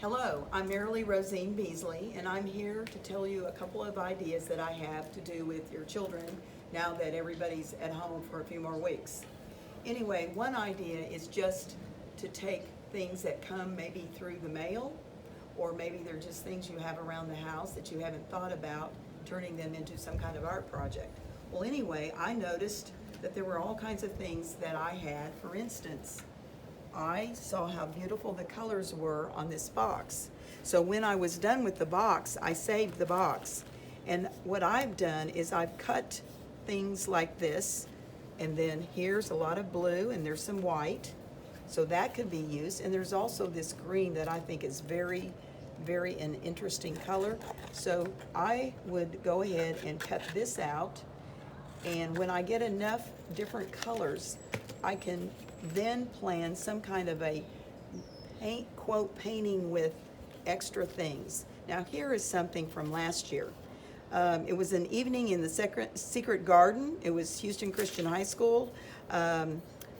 Hello, I'm Marilee Rosine Beasley, and I'm here to tell you a couple of ideas that I have to do with your children now that everybody's at home for a few more weeks. Anyway, one idea is just to take things that come maybe through the mail, or maybe they're just things you have around the house that you haven't thought about turning them into some kind of art project. Well, anyway, I noticed that there were all kinds of things that I had. For instance, I saw how beautiful the colors were on this box. So when I was done with the box, I saved the box. And what I've done is I've cut things like this, and then here's a lot of blue, and there's some white. So that could be used. And there's also this green that I think is very an interesting color. So I would go ahead and cut this out. And when I get enough different colors, I can then plan some kind of a painting with extra things. Now here is something from last year. It was an evening in the Secret Garden. It was Houston Christian High School.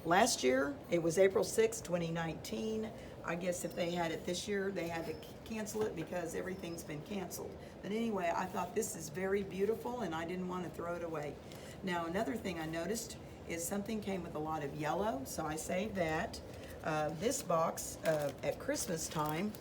Last year, it was April 6, 2019. I guess if they had it this year, they had to cancel it because everything's been canceled. But anyway, I thought this is very beautiful and I didn't want to throw it away. Now another thing I noticed is something came with a lot of yellow, so I saved that. This box at Christmas time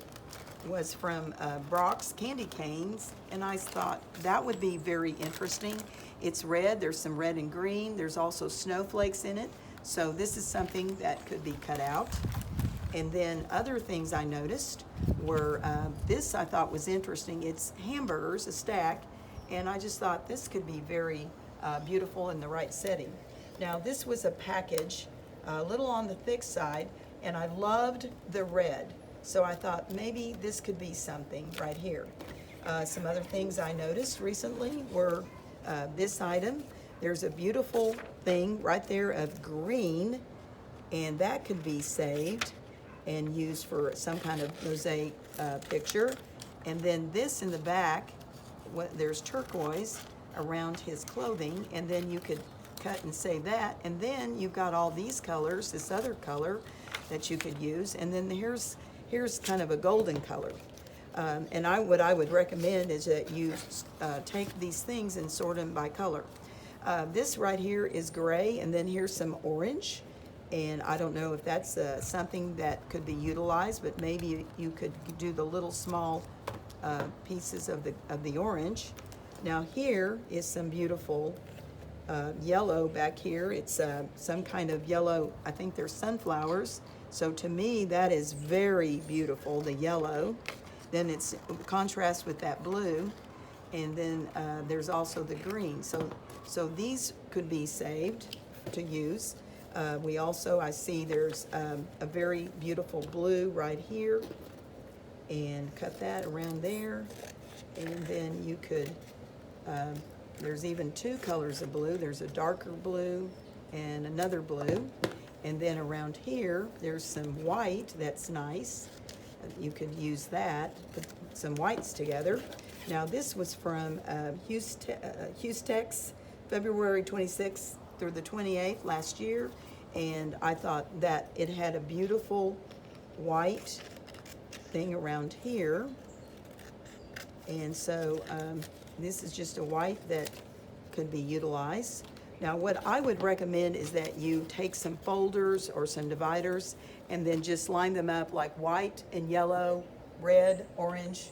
was from Brock's Candy Canes, and I thought that would be very interesting. It's red, there's some red and green, there's also snowflakes in it, so this is something that could be cut out. And then other things I noticed were, this I thought was interesting. It's hamburgers, a stack, and I just thought this could be very beautiful in the right setting. Now this was a package, a little on the thick side, and I loved the red. So I thought maybe this could be something right here. Some other things I noticed recently were this item. There's a beautiful thing right there of green, and that could be saved and used for some kind of mosaic picture. And then this in the back, there's turquoise around his clothing, and then you could cut and save that. And then you've got all these colors, this other color that you could use. And then here's kind of a golden color. And what I would recommend is that you take these things and sort them by color. This right here is gray, and then here's some orange. And I don't know if that's something that could be utilized, but maybe you could do the little small pieces of the orange. Now here is some beautiful yellow back here. It's some kind of yellow, I think they're sunflowers. So to me, that is very beautiful, the yellow. Then it's contrast with that blue. And then there's also the green. So these could be saved to use. We also, I see there's a very beautiful blue right here. And cut that around there. And then you could, there's even two colors of blue. There's a darker blue and another blue. And then around here, there's some white that's nice. You could use that, put some whites together. Now this was from Hustex, February 26th through the 28th last year. And I thought that it had a beautiful white thing around here. And so this is just a white that could be utilized. Now what I would recommend is that you take some folders or some dividers and then just line them up like white and yellow, red, orange,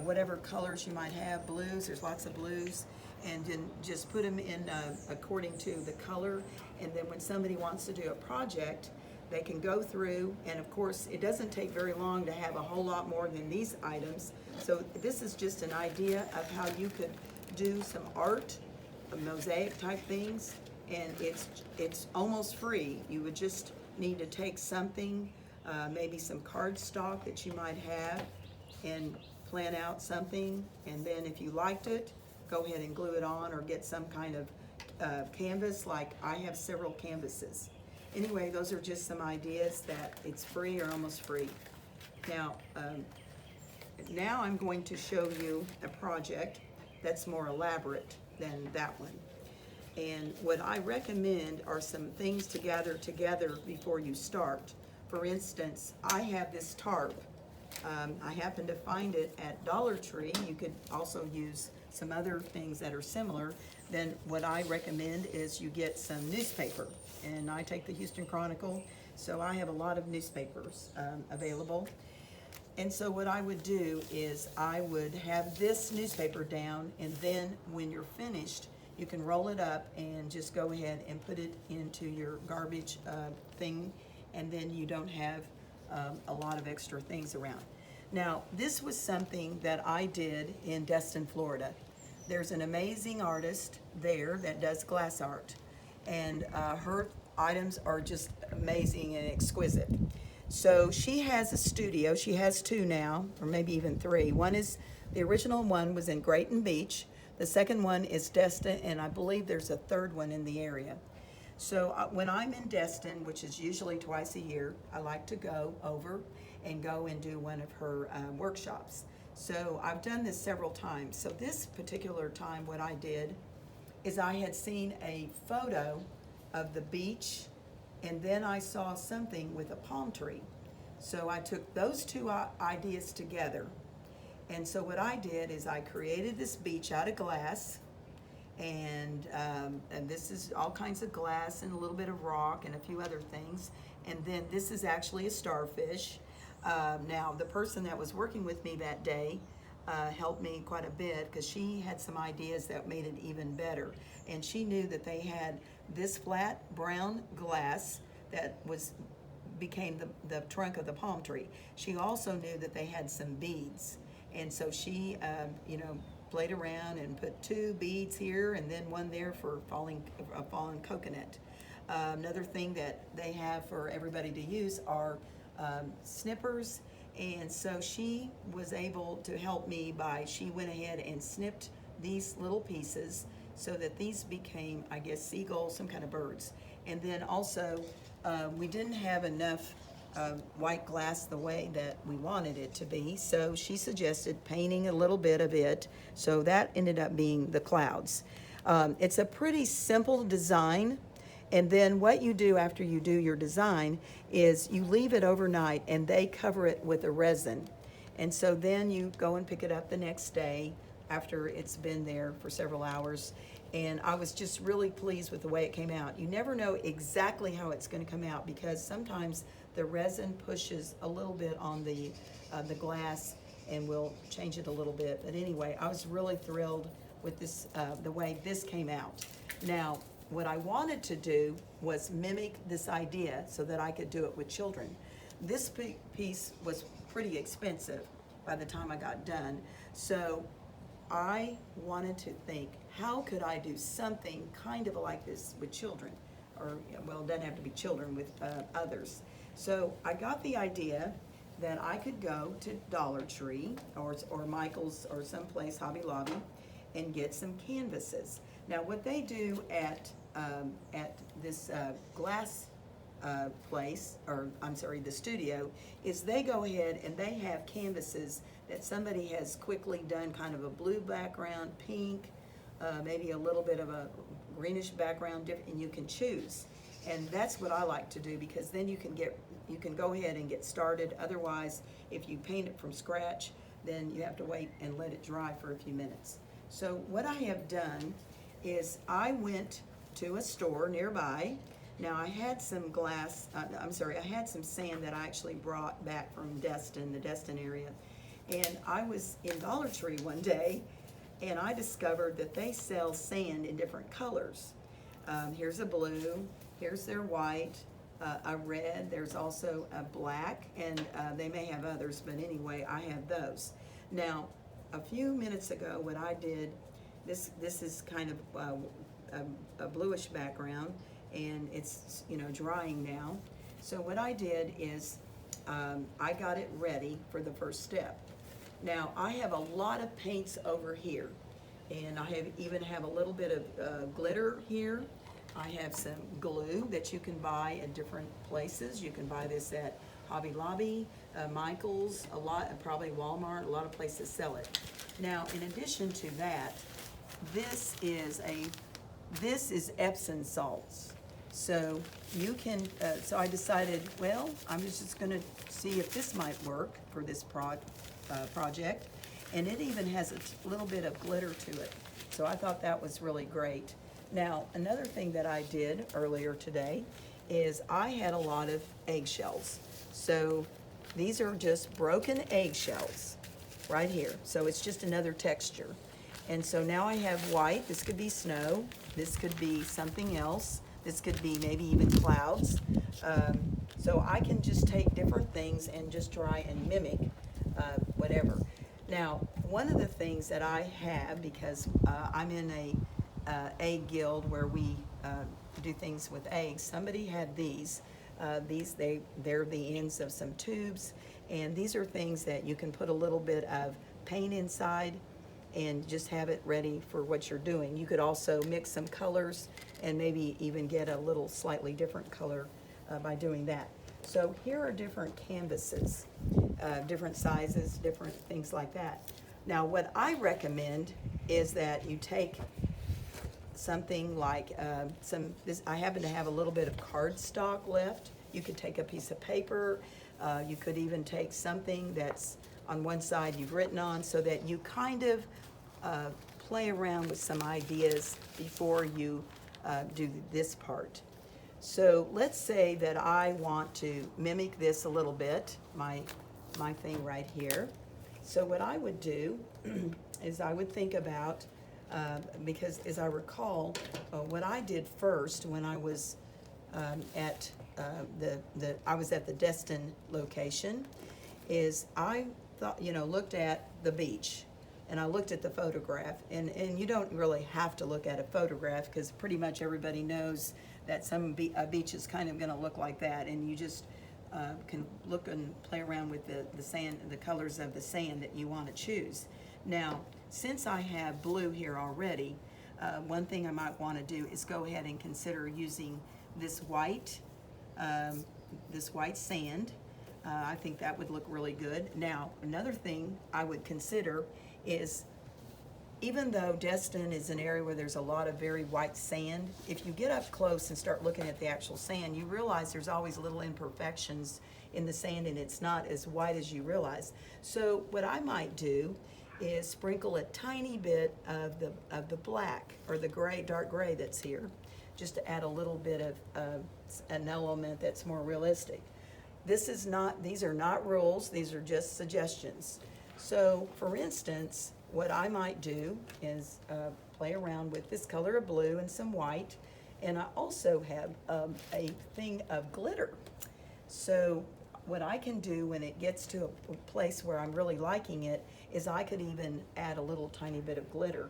whatever colors you might have, blues, there's lots of blues, and then just put them in according to the color. And then when somebody wants to do a project, they can go through, and of course it doesn't take very long to have a whole lot more than these items. So this is just an idea of how you could do some art, mosaic type things, and it's almost free. You would just need to take something, maybe some cardstock that you might have, and plan out something, and then if you liked it, go ahead and glue it on, or get some kind of canvas. Like I have several canvases. Anyway, those are just some ideas that it's free or almost free. Now I'm going to show you a project that's more elaborate than that one. And what I recommend are some things to gather together before you start. For instance, I have this tarp, I happened to find it at Dollar Tree. You could also use some other things that are similar. Then what I recommend is you get some newspaper. And I take the Houston Chronicle, so I have a lot of newspapers available. And so what I would do is I would have this newspaper down, and then when you're finished, you can roll it up and just go ahead and put it into your garbage thing, and then you don't have a lot of extra things around. Now, this was something that I did in Destin, Florida. There's an amazing artist there that does glass art, and her items are just amazing and exquisite. So she has a studio. She has two now, or maybe even three. The original one was in Grayton Beach. The second one is Destin, and I believe there's a third one in the area. So when I'm in Destin, which is usually twice a year, I like to go over and go and do one of her workshops. So I've done this several times. So this particular time, what I did is I had seen a photo of the beach, and then I saw something with a palm tree. So I took those two ideas together. And so what I did is I created this beach out of glass, and this is all kinds of glass and a little bit of rock and a few other things. And then this is actually a starfish. Now, the person that was working with me that day helped me quite a bit because she had some ideas that made it even better. And she knew that they had this flat brown glass that became the trunk of the palm tree. She also knew that they had some beads. And so she, played around and put two beads here and then one there for a fallen coconut. Another thing that they have for everybody to use are snippers. And so she was able to help me she went ahead and snipped these little pieces so that these became, I guess, seagulls, some kind of birds. And then also, we didn't have enough white glass the way that we wanted it to be, so she suggested painting a little bit of it, so that ended up being the clouds. It's a pretty simple design, and then what you do after you do your design is you leave it overnight and they cover it with a resin. And so then you go and pick it up the next day after it's been there for several hours. And I was just really pleased with the way it came out. You never know exactly how it's going to come out because sometimes the resin pushes a little bit on the glass and will change it a little bit. But anyway, I was really thrilled with this, the way this came out. Now, what I wanted to do was mimic this idea so that I could do it with children. This piece was pretty expensive by the time I got done. So I wanted to think, how could I do something kind of like this with children? Or, well, it doesn't have to be children, with others. So I got the idea that I could go to Dollar Tree or Michael's or someplace, Hobby Lobby, and get some canvases. Now, what they do at this glass place, or I'm sorry, the studio, is they go ahead and they have canvases that somebody has quickly done, kind of a blue background, pink, maybe a little bit of a greenish background, and you can choose. And that's what I like to do because then you can go ahead and get started. Otherwise, if you paint it from scratch, then you have to wait and let it dry for a few minutes. So what I have done is I went to a store nearby. Now I had some I had some sand that I actually brought back from Destin, the Destin area. And I was in Dollar Tree one day and I discovered that they sell sand in different colors. Here's a blue, here's their white, a red, there's also a black, and they may have others, but anyway, I have those. Now, a few minutes ago, what I did, this is kind of a bluish background, and it's drying now. So what I did is I got it ready for the first step. Now I have a lot of paints over here, and I even have a little bit of glitter here. I have some glue that you can buy at different places. You can buy this at Hobby Lobby, Michael's, probably Walmart. A lot of places sell it. Now, in addition to that, this is Epsom salts. So you can, so I decided, well, I'm just gonna see if this might work for this project. And it even has a little bit of glitter to it. So I thought that was really great. Now, another thing that I did earlier today is I had a lot of eggshells. So these are just broken eggshells right here. So it's just another texture. And so now I have white. This could be snow. This could be something else. This could be maybe even clouds. So I can just take different things and just try and mimic whatever. Now, one of the things that I have, because I'm in a egg guild where we do things with eggs, somebody had these. They're the ends of some tubes, and these are things that you can put a little bit of paint inside and just have it ready for what you're doing. You could also mix some colors and maybe even get a little slightly different color by doing that. So here are different canvases, different sizes, different things like that. Now what I recommend is that you take something like I happen to have a little bit of cardstock left. You could take a piece of paper. You could even take something that's on one side you've written on, so that you kind of play around with some ideas before you do this part. So let's say that I want to mimic this a little bit, my thing right here. So what I would do is I would think about, because as I recall, what I did first when I was at the Destin location, is I thought, looked at the beach, and I looked at the photograph, and you don't really have to look at a photograph, because pretty much everybody knows that a beach is kind of going to look like that, and you just can look and play around with the sand, the colors of the sand that you want to choose. Now, since I have blue here already, one thing I might want to do is go ahead and consider using this white sand. I think that would look really good. Now, another thing I would consider is, even though Destin is an area where there's a lot of very white sand, if you get up close and start looking at the actual sand, you realize there's always little imperfections in the sand, and it's not as white as you realize. So what I might do is sprinkle a tiny bit of the black or the gray, dark gray that's here, just to add a little bit of an element that's more realistic. These are not rules, these are just suggestions. So for instance, what I might do is play around with this color of blue and some white, and I also have a thing of glitter. So what I can do when it gets to a place where I'm really liking it is I could even add a little tiny bit of glitter.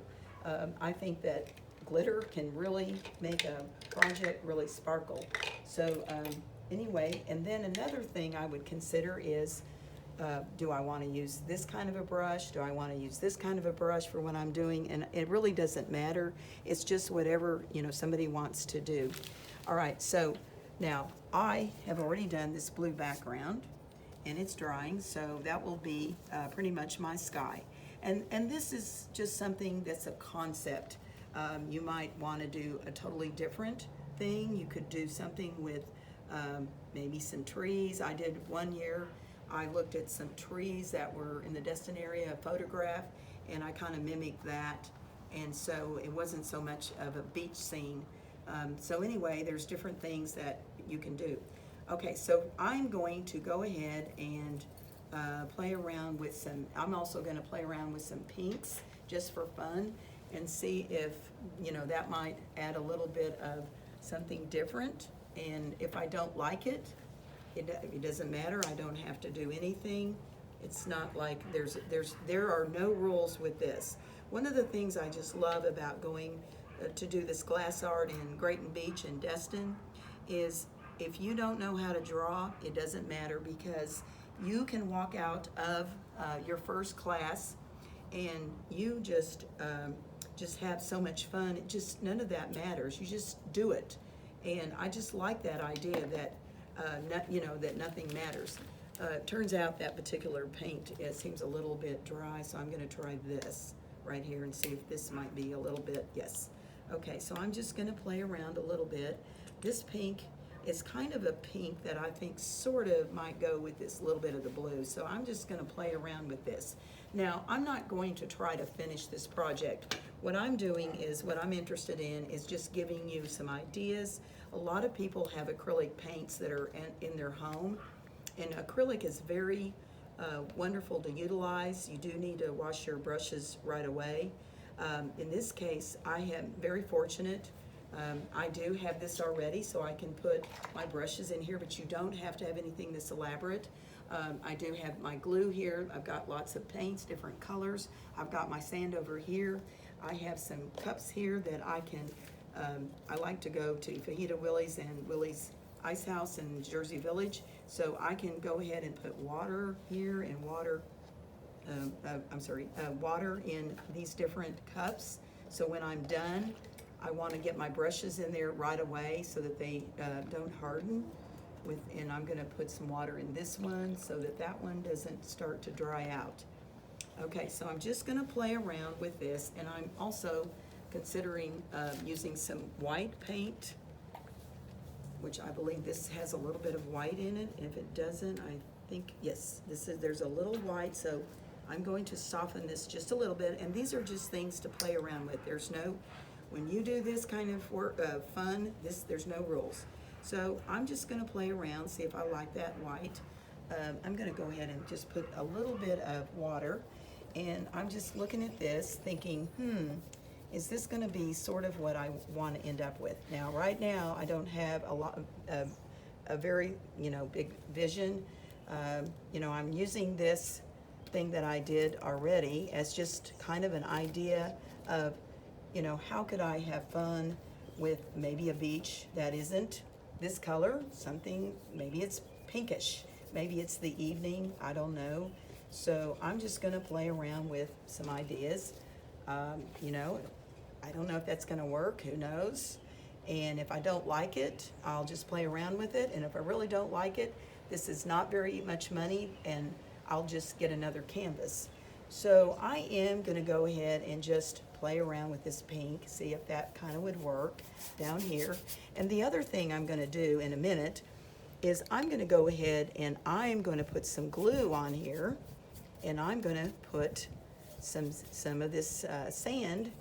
I think that glitter can really make a project really sparkle. So anyway, and then another thing I would consider is, do I want to use this kind of a brush? Do I want to use this kind of a brush for what I'm doing? And it really doesn't matter. It's just whatever, somebody wants to do. All right, so now I have already done this blue background, and it's drying, so that will be pretty much my sky. And this is just something that's a concept. You might want to do a totally different thing. You could do something with maybe some trees. I did one year, I looked at some trees that were in the Destin area, a photograph, and I kind of mimicked that. And so it wasn't so much of a beach scene. So anyway, there's different things that you can do. Okay, so I'm going to go ahead and play around with I'm also going to play around with some pinks just for fun, and see if, that might add a little bit of something different. And if I don't like it, it doesn't matter. I don't have to do anything. It's not like there are no rules with this. One of the things I just love about going to do this glass art in Grayton Beach and Destin is, if you don't know how to draw, it doesn't matter, because you can walk out of your first class and you just have so much fun. None of that matters. You just do it. And I just like that idea that that nothing matters. It turns out that particular paint seems a little bit dry, so I'm going to try this right here and see if this might be a little bit, yes. Okay, so I'm just going to play around a little bit this pink is kind of a pink that I think sort of might go with this little bit of the blue. So I'm just gonna play around with this. Now, I'm not going to try to finish this project. What I'm doing is, what I'm interested in is just giving you some ideas. A lot of people have acrylic paints that are in their home, and acrylic is very wonderful to utilize. You do need to wash your brushes right away. In this case, I am very fortunate. I do have this already, so I can put my brushes in here, but you don't have to have anything this elaborate. I do have my glue here. I've got lots of paints, different colors. I've got my sand over here. I have some cups here that I can, I like to go to Fajita Willie's and Willie's Ice House in Jersey Village, so I can go ahead and put water here and water, water in these different cups. So when I'm done, I want to get my brushes in there right away so that they don't harden. And I'm going to put some water in this one so that that one doesn't start to dry out. Okay, so I'm just going to play around with this, and I'm also considering using some white paint, which I believe this has a little bit of white in it. If it doesn't, I think, yes, there's a little white, so I'm going to soften this just a little bit, and these are just things to play around with. There's no, when you do this kind of work, fun, there's no rules. So I'm just gonna play around, see if I like that white. I'm gonna go ahead and just put a little bit of water, and I'm just looking at this thinking, is this gonna be sort of what I wanna end up with? Now, right now, I don't have a very, big vision. I'm using this thing that I did already as just kind of an idea of, how could I have fun with maybe a beach that isn't this color, something, maybe it's pinkish, maybe it's the evening, I don't know. So I'm just gonna play around with some ideas. I don't know if that's gonna work, who knows? And if I don't like it, I'll just play around with it. And if I really don't like it, this is not very much money, and I'll just get another canvas. So I am gonna go ahead and just play around with this pink, see if that kind of would work down here. And the other thing I'm gonna do in a minute is I'm gonna go ahead and I'm gonna put some glue on here, and I'm gonna put some of this sand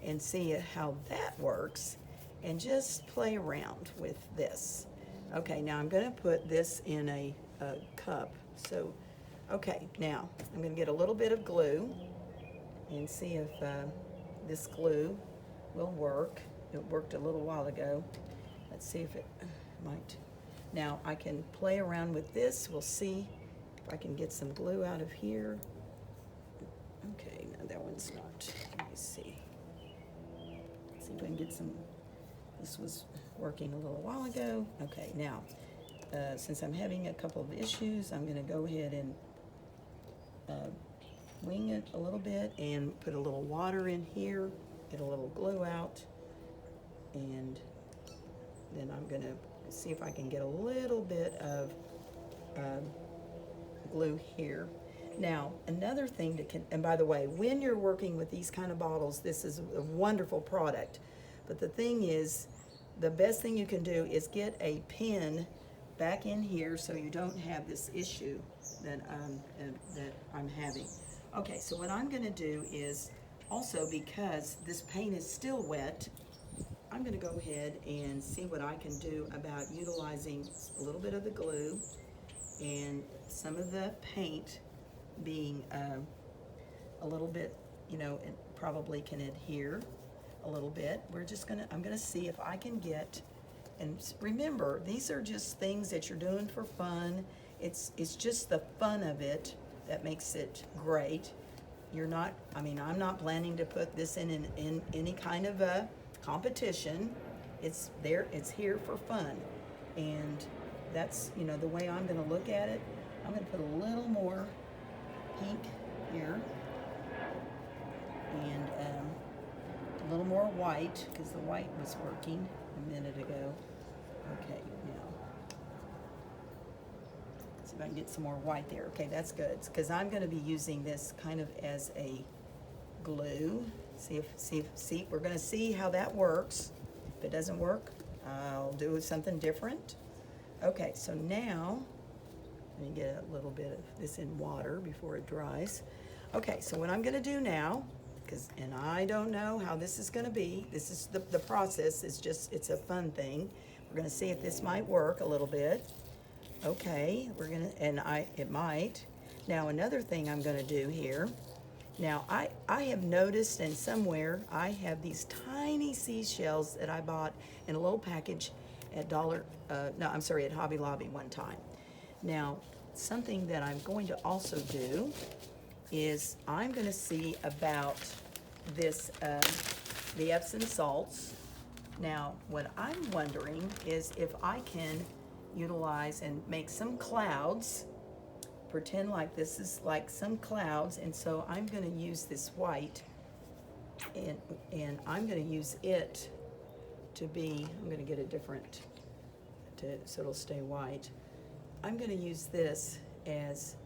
and see how that works, and just play around with this. Okay, now I'm gonna put this in a cup. So, okay, now I'm gonna get a little bit of glue and see if this glue will work. It worked a little while ago. Let's see if it might. Now I can play around with this. We'll see if I can get some glue out of here. Okay, no, that one's not. Let me see. Let's see if I can get some. This was working a little while ago. Okay, now, since I'm having a couple of issues, I'm gonna go ahead and wing it a little bit and put a little water in here, get a little glue out, and then I'm gonna see if I can get a little bit of glue here. Now, another thing and by the way, when you're working with these kind of bottles, this is a wonderful product. But the thing is, the best thing you can do is get a pin back in here so you don't have this issue that I'm having. Okay, so what I'm gonna do is, also because this paint is still wet, I'm gonna go ahead and see what I can do about utilizing a little bit of the glue and some of the paint being a little bit, it probably can adhere a little bit. I'm gonna see if I can get, and remember, these are just things that you're doing for fun. It's just the fun of it that makes it great. I'm not planning to put this in any kind of a competition. It's here for fun. And that's, the way I'm gonna look at it. I'm gonna put a little more pink here, and a little more white, because the white was working a minute ago. Okay, now, see if I can get some more white there. Okay, that's good, because I'm gonna be using this kind of as a glue. See, we're gonna see how that works. If it doesn't work, I'll do something different. Okay, so now, let me get a little bit of this in water before it dries. Okay, so what I'm gonna do now, and I don't know how this is gonna be, this is the process, it's a fun thing. We're gonna see if this might work a little bit. Okay, it might. Now, another thing I'm gonna do here, now I have noticed, and somewhere I have these tiny seashells that I bought in a little package at at Hobby Lobby one time. Now, something that I'm going to also do is I'm gonna see about this, the Epsom salts. Now, what I'm wondering is if I can utilize and make some clouds, pretend like this is like some clouds, and so I'm gonna use this white, and I'm gonna use it to be, I'm gonna get a different, so it'll stay white. I'm gonna use this as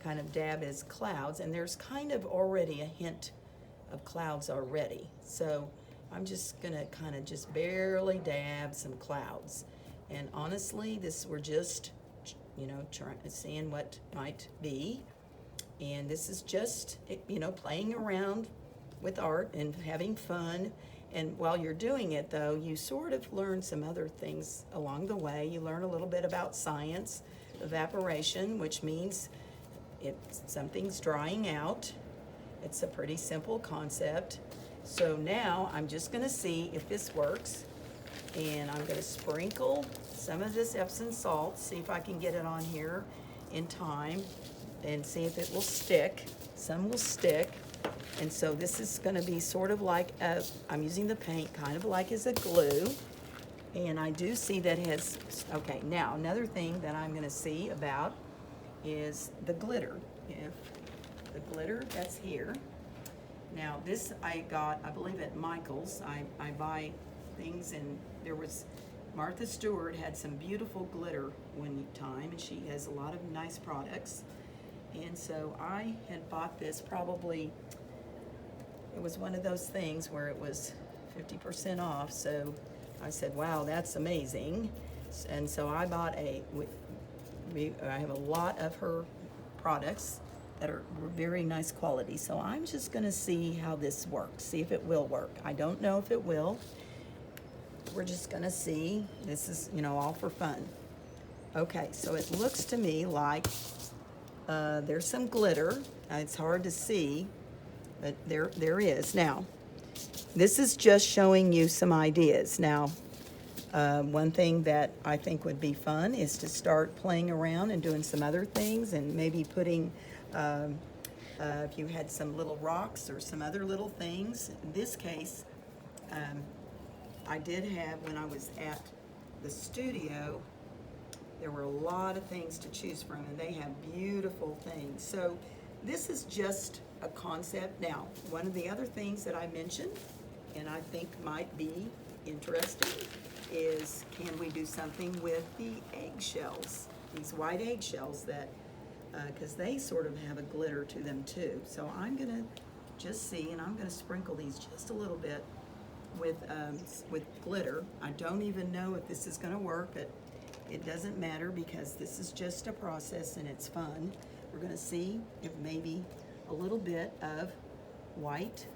kind of dab as clouds, and there's kind of already a hint of clouds already. So I'm just gonna kind of just barely dab some clouds. And honestly, we're just, seeing what might be. And this is just, playing around with art and having fun. And while you're doing it, though, you sort of learn some other things along the way. You learn a little bit about science, evaporation, which means something's drying out. It's a pretty simple concept. So now I'm just gonna see if this works. And I'm gonna sprinkle some of this Epsom salt, see if I can get it on here in time, and see if it will stick. Some will stick. And so this is gonna be sort of like I'm using the paint kind of like as a glue. And I do see that it has, okay, now another thing that I'm gonna see about is the glitter. If the glitter that's here. Now this I got, I believe at Michael's. I buy things, and there was, Martha Stewart had some beautiful glitter one time, and she has a lot of nice products. And so I had bought this probably, it was one of those things where it was 50% off, so I said, wow, that's amazing. And so I bought I have a lot of her products that are very nice quality. So I'm just gonna see how this works, see if it will work. I don't know if it will. We're just gonna see. This is, all for fun. Okay, so it looks to me like there's some glitter. It's hard to see, but there is. Now, this is just showing you some ideas. Now, one thing that I think would be fun is to start playing around and doing some other things, and maybe putting, if you had some little rocks or some other little things. In this case, I did have, when I was at the studio, there were a lot of things to choose from, and they have beautiful things. So this is just a concept. Now, one of the other things that I mentioned, and I think might be interesting, is can we do something with the eggshells, these white eggshells that, because they sort of have a glitter to them too. So I'm gonna just see, and I'm gonna sprinkle these just a little bit with glitter. I don't even know if this is gonna work, but it doesn't matter because this is just a process and it's fun. We're gonna see if maybe a little bit of white,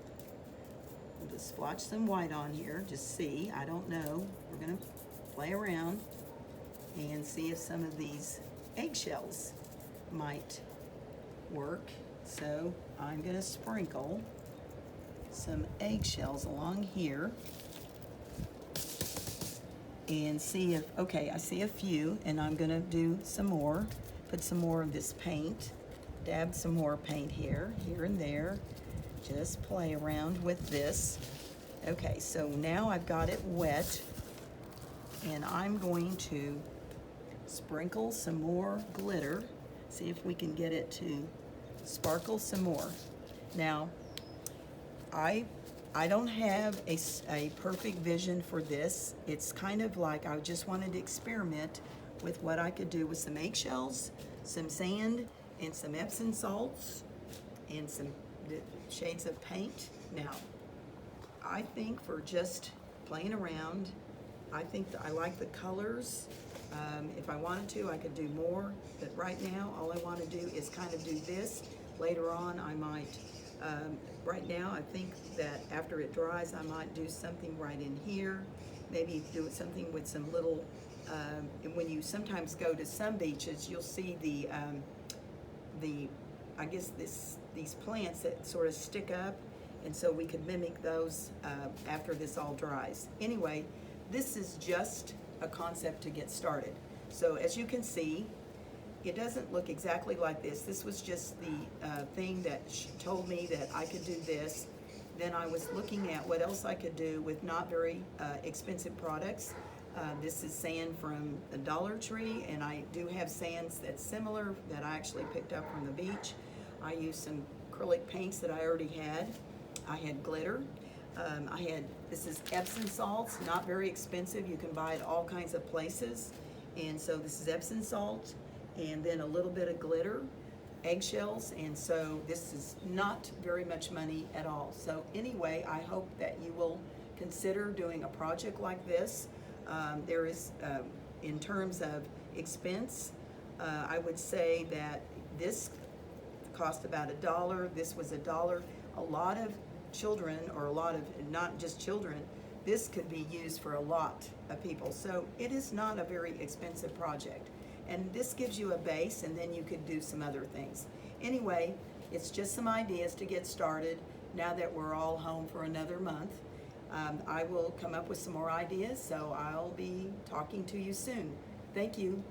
we'll just splotch some white on here, just see, I don't know. We're gonna play around and see if some of these eggshells might work. So I'm gonna sprinkle some eggshells along here and see if, okay, I see a few, and I'm gonna do some more, put some more of this paint, dab some more paint here and there, just play around with this. Okay, so now I've got it wet, and I'm going to sprinkle some more glitter, see if we can get it to sparkle some more. Now, I don't have a perfect vision for this. It's kind of like I just wanted to experiment with what I could do with some eggshells, some sand, and some Epsom salts, and some shades of paint. Now, I think for just playing around, I think I like the colors. If I wanted to, I could do more, but right now, all I want to do is kind of do this. Later on, I might, right now, I think that after it dries, I might do something right in here. Maybe do something with some little, and when you sometimes go to some beaches, you'll see I guess these plants that sort of stick up, and so we could mimic those after this all dries. Anyway, this is just a concept to get started. So as you can see, it doesn't look exactly like this. This was just the thing that she told me that I could do this. Then I was looking at what else I could do with not very expensive products. This is sand from the Dollar Tree, and I do have sands that's similar that I actually picked up from the beach. I used some acrylic paints that I already had. I had glitter. This is Epsom salts, not very expensive. You can buy it all kinds of places. And so this is Epsom salt, and then a little bit of glitter, eggshells, and so this is not very much money at all. So anyway, I hope that you will consider doing a project like this. There is, in terms of expense, I would say that this cost about $1. This was $1. A lot of children, or a lot of, not just children, this could be used for a lot of people. So it is not a very expensive project. And this gives you a base, and then you could do some other things. Anyway, it's just some ideas to get started now that we're all home for another month. I will come up with some more ideas, so I'll be talking to you soon. Thank you.